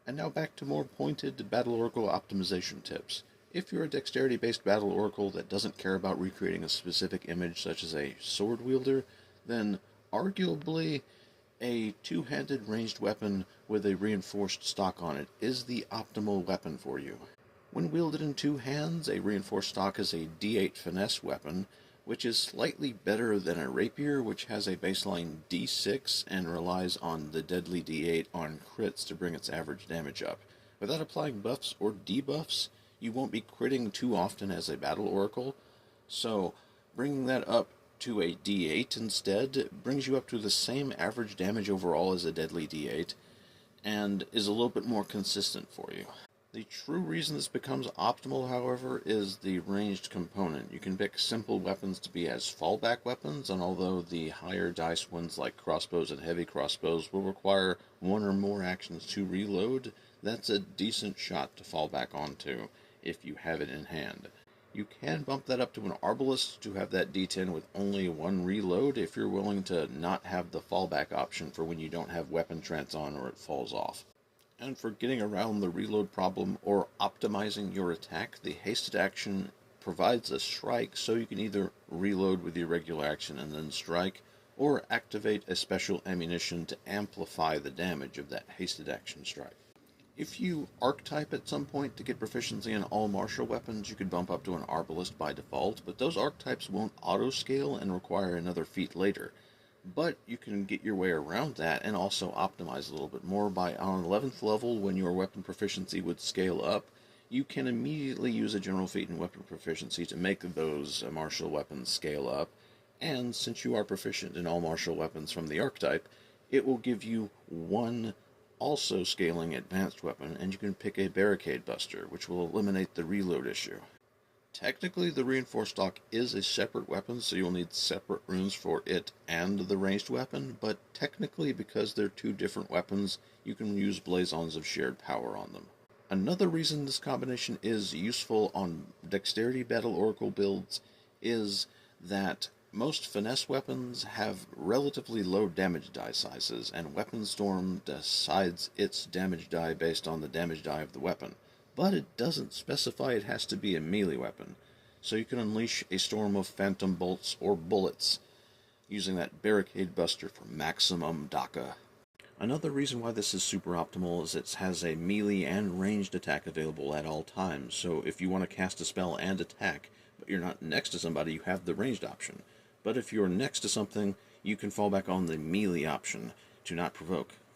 And now back to more pointed Battle Oracle optimization tips. If you're a dexterity-based Battle Oracle that doesn't care about recreating a specific image such as a sword wielder, then arguably a two-handed ranged weapon with a reinforced stock on it is the optimal weapon for you. When wielded in two hands, a reinforced stock is a D8 finesse weapon, which is slightly better than a rapier, which has a baseline D6 and relies on the deadly D8 on crits to bring its average damage up. Without applying buffs or debuffs, you won't be critting too often as a battle oracle, so bringing that up to a D8 instead brings you up to the same average damage overall as a deadly D8, and is a little bit more consistent for you. The true reason this becomes optimal, however, is the ranged component. You can pick simple weapons to be as fallback weapons, and although the higher dice ones like crossbows and heavy crossbows will require one or more actions to reload, that's a decent shot to fall back onto if you have it in hand. You can bump that up to an arbalist to have that D10 with only one reload if you're willing to not have the fallback option for when you don't have weapon trance on or it falls off. And for getting around the reload problem or optimizing your attack, the hasted action provides a strike, so you can either reload with your regular action and then strike, or activate a special ammunition to amplify the damage of that hasted action strike. If you archetype at some point to get proficiency in all martial weapons, you could bump up to an arbalist by default, but those archetypes won't auto-scale and require another feat later. But you can get your way around that and also optimize a little bit more by, on 11th level, when your weapon proficiency would scale up, you can immediately use a general feat in weapon proficiency to make those martial weapons scale up, and since you are proficient in all martial weapons from the archetype, it will give you one also scaling advanced weapon, and you can pick a Barricade Buster, which will eliminate the reload issue. Technically, the reinforced stock is a separate weapon, so you'll need separate runes for it and the ranged weapon, but technically, because they're two different weapons, you can use blazons of shared power on them. Another reason this combination is useful on dexterity battle oracle builds is that most finesse weapons have relatively low damage die sizes, and Weapon Storm decides its damage die based on the damage die of the weapon. But it doesn't specify it has to be a melee weapon, so you can unleash a storm of phantom bolts or bullets using that Barricade Buster for maximum DACA. Another reason why this is super optimal is it has a melee and ranged attack available at all times, so if you want to cast a spell and attack, but you're not next to somebody, you have the ranged option. But if you're next to something, you can fall back on the melee option to not provoke.